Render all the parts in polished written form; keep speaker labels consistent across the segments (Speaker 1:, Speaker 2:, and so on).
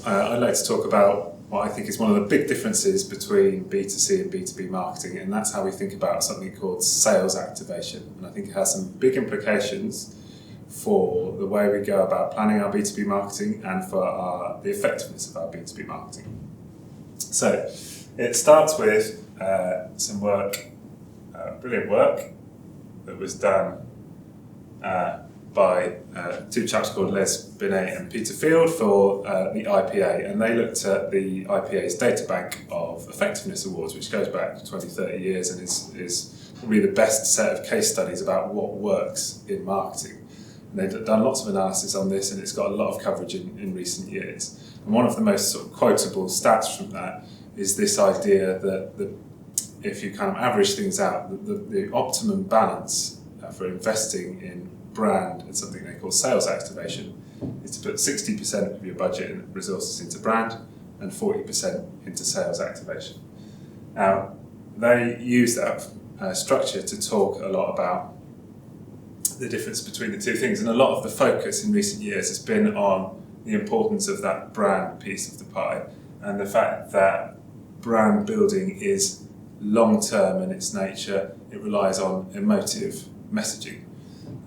Speaker 1: I'd like to talk about what I think is one of the big differences between B2C and B2B marketing, and that's how we think about something called sales activation. And I think it has some big implications for the way we go about planning our B2B marketing and for the effectiveness of our B2B marketing. So it starts with some work, brilliant work that was done by two chaps called Les Binet and Peter Field for the IPA, and they looked at the IPA's data bank of effectiveness awards, which goes back 20, 30 years and is probably the best set of case studies about what works in marketing. And they've done lots of analysis on this, and it's got a lot of coverage in recent years. And one of the most sort of quotable stats from that is this idea that if you kind of average things out, the optimum balance for investing in brand and something they call sales activation is to put 60% of your budget and resources into brand and 40% into sales activation. Now, they use that structure to talk a lot about the difference between the two things, and a lot of the focus in recent years has been on the importance of that brand piece of the pie and the fact that brand building is long-term in its nature. It relies on emotive messaging.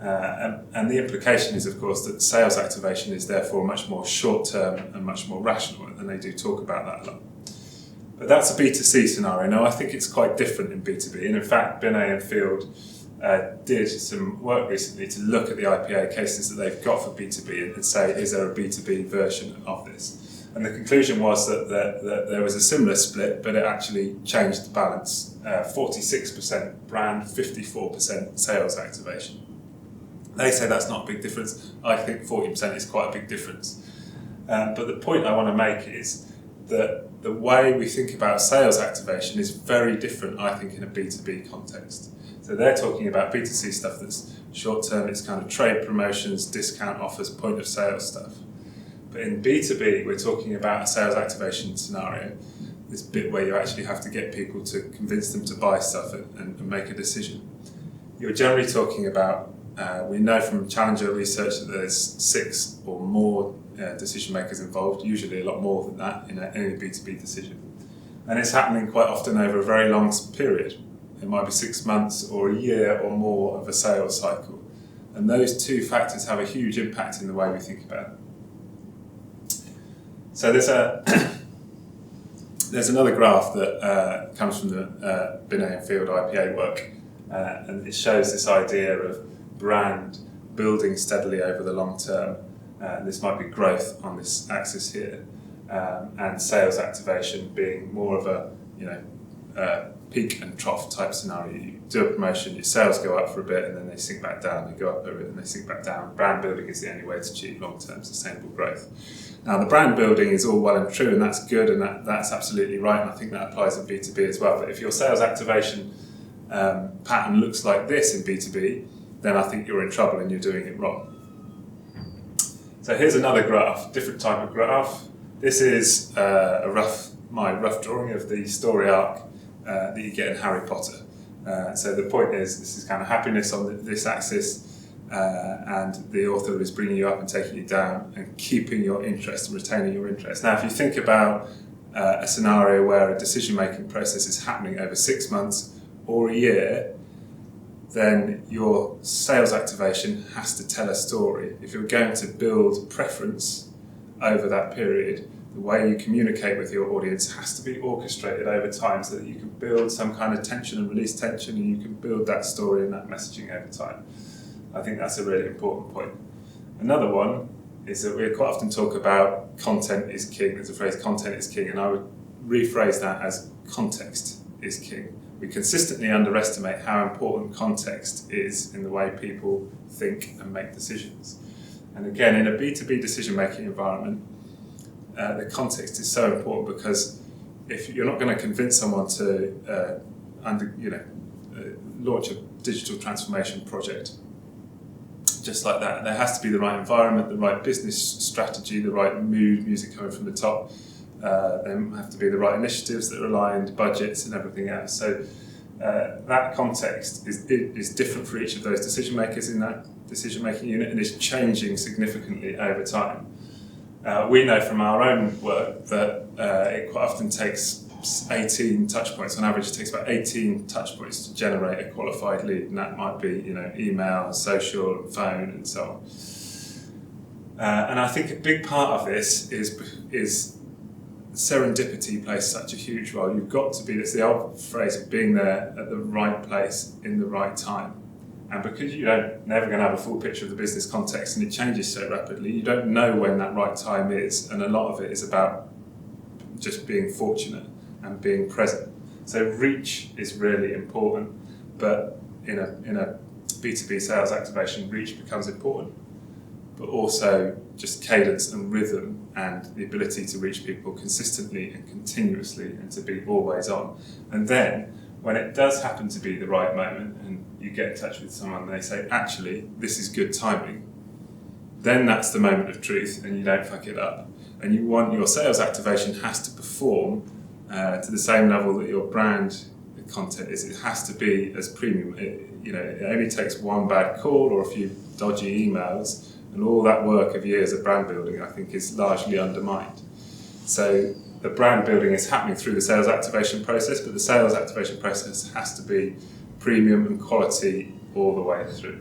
Speaker 1: And the implication is, of course, that sales activation is therefore much more short-term and much more rational, and they do talk about that a lot. But that's a B2C scenario. Now, I think it's quite different in B2B, and in fact, Binet and Field did some work recently to look at the IPA cases that they've got for B2B and say, is there a B2B version of this? And the conclusion was that there was a similar split, but it actually changed the balance. 46% brand, 54% sales activation. They say that's not a big difference. I think 40% is quite a big difference. But the point I want to make is that the way we think about sales activation is very different, I think, in a B2B context. So they're talking about B2C stuff that's short-term, it's kind of trade promotions, discount offers, point of sale stuff. But in B2B, we're talking about a sales activation scenario, this bit where you actually have to get people to convince them to buy stuff and make a decision. You're generally talking about, we know from Challenger research that there's 6 or more decision makers involved, usually a lot more than that in any B2B decision. And it's happening quite often over a very long period. It might be 6 months or a year or more of a sales cycle. And those two factors have a huge impact in the way we think about it. So there's another graph that comes from the Binet and Field IPA work, and it shows this idea of brand building steadily over the long term. This might be growth on this axis here, and sales activation being more of a peak and trough type scenario. You do a promotion, your sales go up for a bit and then they sink back down, they go up a bit and they sink back down. Brand building is the only way to achieve long-term sustainable growth. Now, the brand building is all well and true, and that's good, and that's absolutely right, and I think that applies in B2B as well. But if your sales activation pattern looks like this in B2B, then I think you're in trouble and you're doing it wrong. So here's another graph, different type of graph. This is my rough drawing of the story arc that you get in Harry Potter. So the point is, this is kind of happiness on this axis, and the author is bringing you up and taking you down and keeping your interest and retaining your interest. Now, if you think about a scenario where a decision-making process is happening over 6 months or a year, then your sales activation has to tell a story. If you're going to build preference over that period, the way you communicate with your audience has to be orchestrated over time so that you can build some kind of tension and release tension, and you can build that story and that messaging over time. I think that's a really important point. Another one is that we quite often talk about content is king. There's a phrase, content is king, and I would rephrase that as context is king. We consistently underestimate how important context is in the way people think and make decisions. And again, in a B2B decision-making environment, the context is so important, because if you're not going to convince someone to launch a digital transformation project just like that, there has to be the right environment, the right business strategy, the right mood, music coming from the top. There have to be the right initiatives that are aligned, budgets and everything else. So that context is different for each of those decision makers in that decision-making unit, and is changing significantly over time. We know from our own work that it quite often takes 18 touch points. On average, it takes about 18 touch points to generate a qualified lead, and that might be email, social, phone, and so on. And I think a big part of this is serendipity plays such a huge role. You've got to be, it's the old phrase of being there at the right place in the right time. And because you're never going to have a full picture of the business context and it changes so rapidly, you don't know when that right time is. And a lot of it is about just being fortunate and being present. So reach is really important, but in a B2B sales activation, reach becomes important. But also just cadence and rhythm and the ability to reach people consistently and continuously and to be always on. And then when it does happen to be the right moment and you get in touch with someone and they say, actually, this is good timing, then that's the moment of truth and you don't fuck it up. And you want your sales activation has to perform to the same level that your brand content is. It has to be as premium. It only takes one bad call or a few dodgy emails, and all that work of years of brand building, I think, is largely undermined. So the brand building is happening through the sales activation process, but the sales activation process has to be premium and quality all the way through.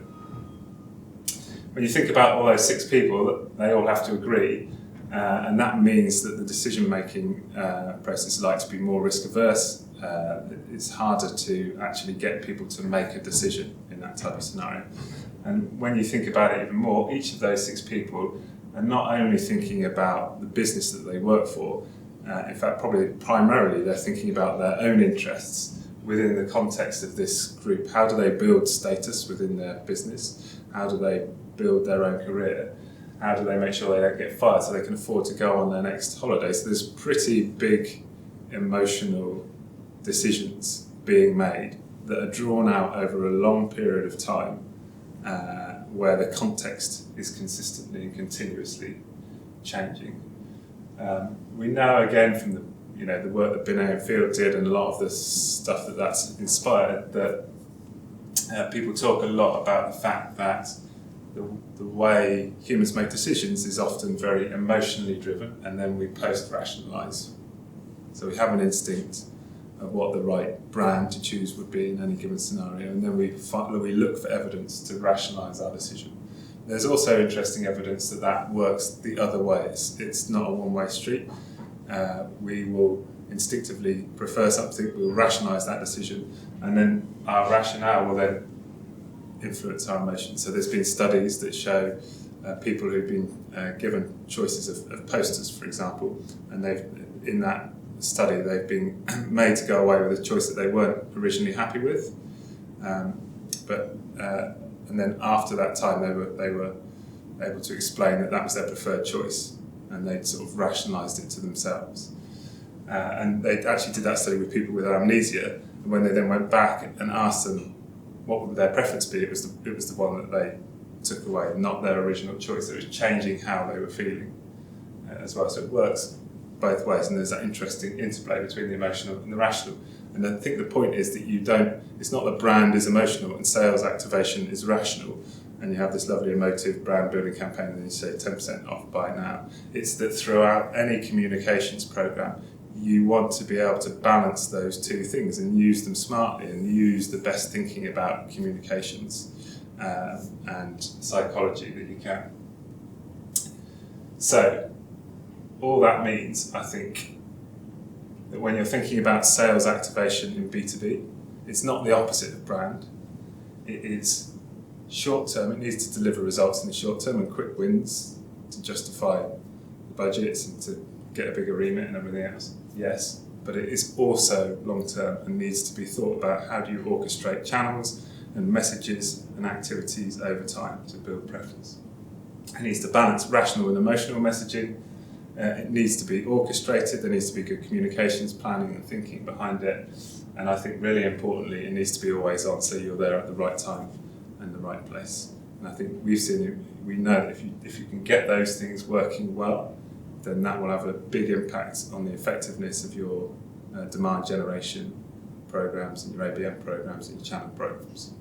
Speaker 1: When you think about all those 6 people, they all have to agree, and that means that the decision-making process is likely to be more risk-averse. It's harder to actually get people to make a decision in that type of scenario. And when you think about it even more, each of those 6 people are not only thinking about the business that they work for, in fact, probably primarily they're thinking about their own interests within the context of this group. How do they build status within their business? How do they build their own career? How do they make sure they don't get fired so they can afford to go on their next holiday? So there's pretty big emotional decisions being made that are drawn out over a long period of time, where the context is consistently and continuously changing. We know again from the work that B2B and Field did and a lot of the stuff that's inspired, that people talk a lot about the fact that the way humans make decisions is often very emotionally driven, and then we post-rationalise. So we have an instinct of what the right brand to choose would be in any given scenario, and then we look for evidence to rationalise our decision. There's also interesting evidence that works the other way. It's not a one-way street. We will instinctively prefer something, we'll rationalise that decision, and then our rationale will then influence our emotions. So there's been studies that show people who've been given choices of posters, for example, and in that study they've been made to go away with a choice that they weren't originally happy with, and then after that time they were able to explain that was their preferred choice, and they'd sort of rationalised it to themselves. And they actually did that study with people with amnesia, and when they then went back and asked them what would their preference be, it was the one that they took away, not their original choice. It was changing how they were feeling as well. So it works both ways, and there's that interesting interplay between the emotional and the rational. And I think the point is that it's not that brand is emotional and sales activation is rational, and you have this lovely emotive brand building campaign and you say 10% off buy now. It's that throughout any communications program, you want to be able to balance those two things and use them smartly and use the best thinking about communications and psychology that you can. So all that means, I think, that when you're thinking about sales activation in B2B, it's not the opposite of brand. It is short term, it needs to deliver results in the short term and quick wins to justify the budgets and to get a bigger remit and everything else. Yes, but it is also long term and needs to be thought about how do you orchestrate channels and messages and activities over time to build preference. It needs to balance rational and emotional messaging. It needs to be orchestrated, there needs to be good communications, planning and thinking behind it. And I think really importantly, it needs to be always on, so you're there at the right time and the right place. And I think we know that if you can get those things working well, then that will have a big impact on the effectiveness of your demand generation programs and your ABM programs and your channel programs.